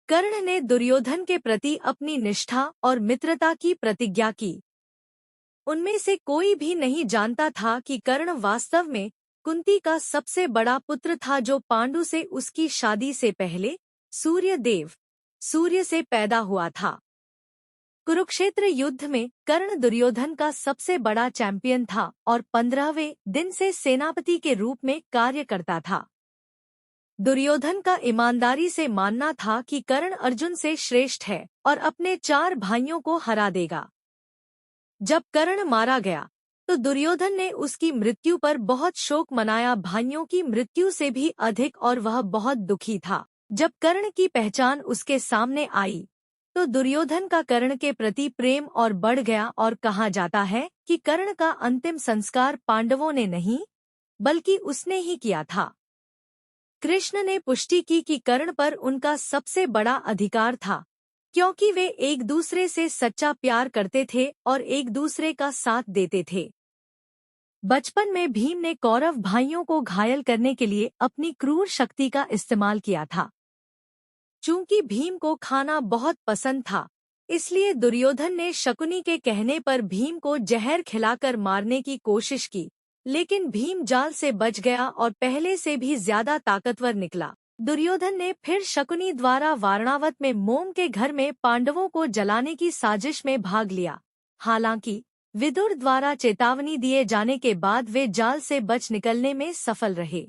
कर्ण ने दुर्योधन के प्रति अपनी निष्ठा और मित्रता की प्रतिज्ञा की। उनमें से कोई भी नहीं जानता था कि कर्ण वास्तव में कुंती का सबसे बड़ा पुत्र था, जो पांडु से उसकी शादी से पहले सूर्य से पैदा हुआ था। कुरुक्षेत्र युद्ध में कर्ण दुर्योधन का सबसे बड़ा चैंपियन था और 15वें दिन से सेनापति के रूप में कार्य करता था। दुर्योधन का ईमानदारी से मानना था कि कर्ण अर्जुन से श्रेष्ठ है और अपने 4 भाइयों को हरा देगा। जब कर्ण मारा गया तो दुर्योधन ने उसकी मृत्यु पर बहुत शोक मनाया, भाइयों की मृत्यु से भी अधिक, और वह बहुत दुखी था। जब कर्ण की पहचान उसके सामने आई तो दुर्योधन का कर्ण के प्रति प्रेम और बढ़ गया और कहा जाता है कि कर्ण का अंतिम संस्कार पांडवों ने नहीं बल्कि उसने ही किया था। कृष्ण ने पुष्टि की कि कर्ण पर उनका सबसे बड़ा अधिकार था, क्योंकि वे एक दूसरे से सच्चा प्यार करते थे और एक दूसरे का साथ देते थे। बचपन में भीम ने कौरव भाइयों को घायल करने के लिए अपनी क्रूर शक्ति का इस्तेमाल किया था। चूंकि भीम को खाना बहुत पसंद था, इसलिए दुर्योधन ने शकुनी के कहने पर भीम को जहर खिलाकर मारने की कोशिश की, लेकिन भीम जाल से बच गया और पहले से भी ज्यादा ताकतवर निकला। दुर्योधन ने फिर शकुनी द्वारा वारणावत में मोम के घर में पांडवों को जलाने की साजिश में भाग लिया। हालांकि विदुर द्वारा चेतावनी दिए जाने के बाद वे जाल से बच निकलने में सफल रहे।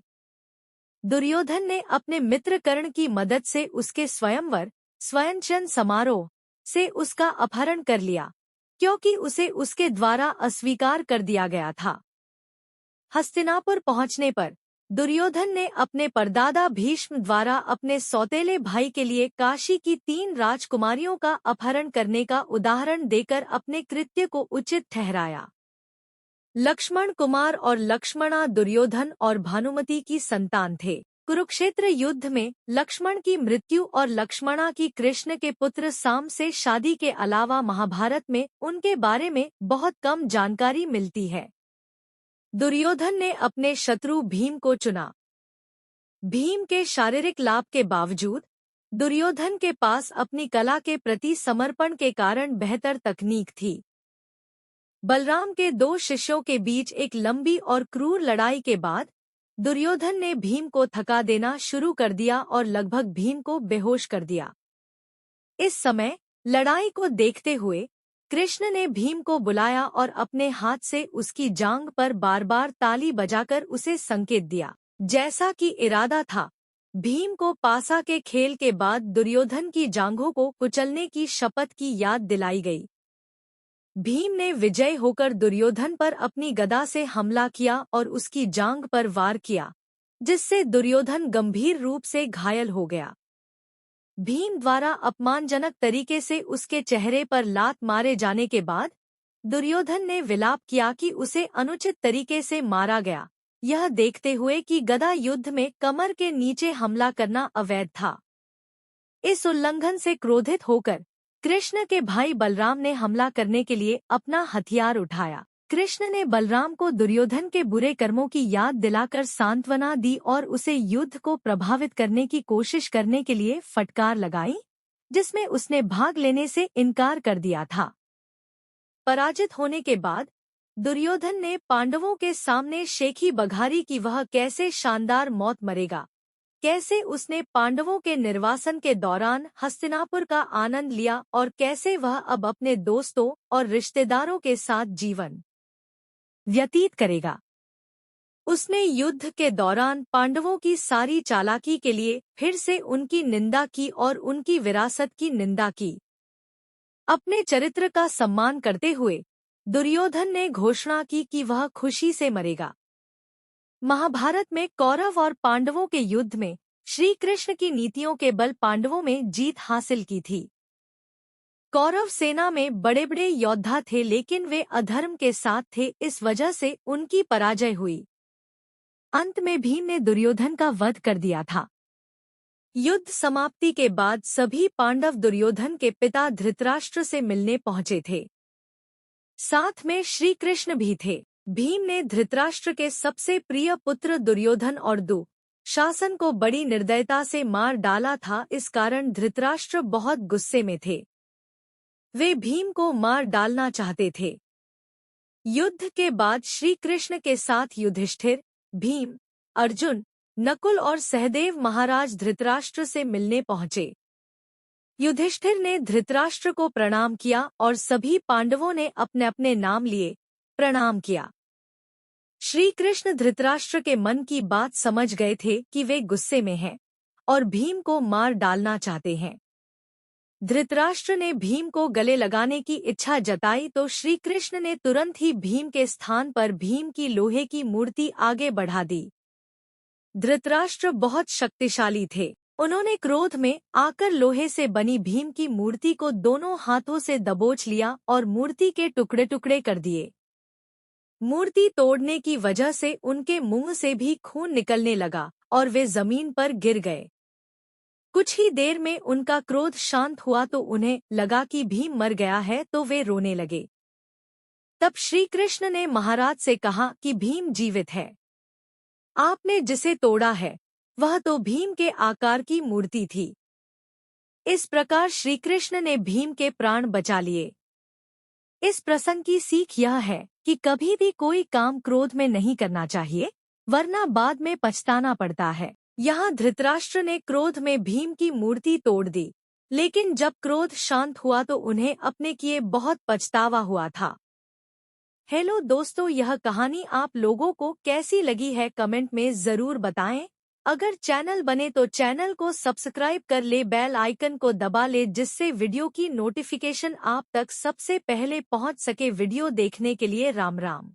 दुर्योधन ने अपने मित्र कर्ण की मदद से उसके स्वयंचन समारोह से उसका अपहरण कर लिया, क्योंकि उसे उसके द्वारा अस्वीकार कर दिया गया था। हस्तिनापुर पहुंचने पर दुर्योधन ने अपने परदादा भीष्म द्वारा अपने सौतेले भाई के लिए काशी की 3 राजकुमारियों का अपहरण करने का उदाहरण देकर अपने कृत्य को उचित ठहराया। लक्ष्मण कुमार और लक्ष्मणा दुर्योधन और भानुमति की संतान थे। कुरुक्षेत्र युद्ध में लक्ष्मण की मृत्यु और लक्ष्मणा की कृष्ण के पुत्र साम से शादी के अलावा महाभारत में उनके बारे में बहुत कम जानकारी मिलती है। दुर्योधन ने अपने शत्रु भीम को चुना। भीम के शारीरिक लाभ के बावजूद दुर्योधन के पास अपनी कला के प्रति समर्पण के कारण बेहतर तकनीक थी। बलराम के 2 शिष्यों के बीच एक लंबी और क्रूर लड़ाई के बाद दुर्योधन ने भीम को थका देना शुरू कर दिया और लगभग भीम को बेहोश कर दिया। इस समय लड़ाई को देखते हुए कृष्ण ने भीम को बुलाया और अपने हाथ से उसकी जांघ पर बार बार ताली बजाकर उसे संकेत दिया, जैसा कि इरादा था। भीम को पासा के खेल के बाद दुर्योधन की जांघों को कुचलने की शपथ की याद दिलाई गई। भीम ने विजयी होकर दुर्योधन पर अपनी गदा से हमला किया और उसकी जांघ पर वार किया, जिससे दुर्योधन गंभीर रूप से घायल हो गया। भीम द्वारा अपमानजनक तरीके से उसके चेहरे पर लात मारे जाने के बाद दुर्योधन ने विलाप किया कि उसे अनुचित तरीके से मारा गया, यह देखते हुए कि गदा युद्ध में कमर के नीचे हमला करना अवैध था। इस उल्लंघन से क्रोधित होकर कृष्ण के भाई बलराम ने हमला करने के लिए अपना हथियार उठाया। कृष्ण ने बलराम को दुर्योधन के बुरे कर्मों की याद दिलाकर सांत्वना दी और उसे युद्ध को प्रभावित करने की कोशिश करने के लिए फटकार लगाई, जिसमें उसने भाग लेने से इनकार कर दिया था। पराजित होने के बाद दुर्योधन ने पांडवों के सामने शेखी बघारी कि वह कैसे शानदार मौत मरेगा, कैसे उसने पांडवों के निर्वासन के दौरान हस्तिनापुर का आनंद लिया और कैसे वह अब अपने दोस्तों और रिश्तेदारों के साथ जीवन व्यतीत करेगा। उसने युद्ध के दौरान पांडवों की सारी चालाकी के लिए फिर से उनकी निंदा की और उनकी विरासत की निंदा की। अपने चरित्र का सम्मान करते हुए दुर्योधन ने घोषणा की कि वह खुशी से मरेगा। महाभारत में कौरव और पांडवों के युद्ध में श्री कृष्ण की नीतियों के बल पांडवों में जीत हासिल की थी। कौरव सेना में बड़े बड़े योद्धा थे, लेकिन वे अधर्म के साथ थे, इस वजह से उनकी पराजय हुई। अंत में भीम ने दुर्योधन का वध कर दिया था। युद्ध समाप्ति के बाद सभी पांडव दुर्योधन के पिता धृतराष्ट्र से मिलने पहुंचे थे। साथ में श्री कृष्ण भी थे। भीम ने धृतराष्ट्र के सबसे प्रिय पुत्र दुर्योधन और शासन को बड़ी निर्दयता से मार डाला था। इस कारण धृतराष्ट्र बहुत गुस्से में थे। वे भीम को मार डालना चाहते थे। युद्ध के बाद श्री कृष्ण के साथ युधिष्ठिर, भीम, अर्जुन, नकुल और सहदेव महाराज धृतराष्ट्र से मिलने पहुंचे। युधिष्ठिर ने धृतराष्ट्र को प्रणाम किया और सभी पांडवों ने अपने अपने नाम लिए प्रणाम किया। श्री कृष्ण धृतराष्ट्र के मन की बात समझ गए थे कि वे गुस्से में हैं और भीम को मार डालना चाहते हैं। धृतराष्ट्र ने भीम को गले लगाने की इच्छा जताई तो श्री कृष्ण ने तुरंत ही भीम के स्थान पर भीम की लोहे की मूर्ति आगे बढ़ा दी। धृतराष्ट्र बहुत शक्तिशाली थे। उन्होंने क्रोध में आकर लोहे से बनी भीम की मूर्ति को दोनों हाथों से दबोच लिया और मूर्ति के टुकड़े टुकड़े कर दिए। मूर्ति तोड़ने की वजह से उनके मुंह से भी खून निकलने लगा और वे जमीन पर गिर गए। कुछ ही देर में उनका क्रोध शांत हुआ तो उन्हें लगा कि भीम मर गया है तो वे रोने लगे। तब श्री कृष्ण ने महाराज से कहा कि भीम जीवित है। आपने जिसे तोड़ा है वह तो भीम के आकार की मूर्ति थी। इस प्रकार श्री कृष्ण ने भीम के प्राण बचा लिए। इस प्रसंग की सीख यह है कि कभी भी कोई काम क्रोध में नहीं करना चाहिए, वरना बाद में पछताना पड़ता है। यहाँ धृतराष्ट्र ने क्रोध में भीम की मूर्ति तोड़ दी, लेकिन जब क्रोध शांत हुआ तो उन्हें अपने किए बहुत पछतावा हुआ था। हेलो दोस्तों, यह कहानी आप लोगों को कैसी लगी है कमेंट में जरूर बताएं। अगर चैनल बने तो चैनल को सब्सक्राइब कर ले, बेल आइकन को दबा ले जिससे वीडियो की नोटिफिकेशन आप तक सबसे पहले पहुंच सके। वीडियो देखने के लिए राम राम।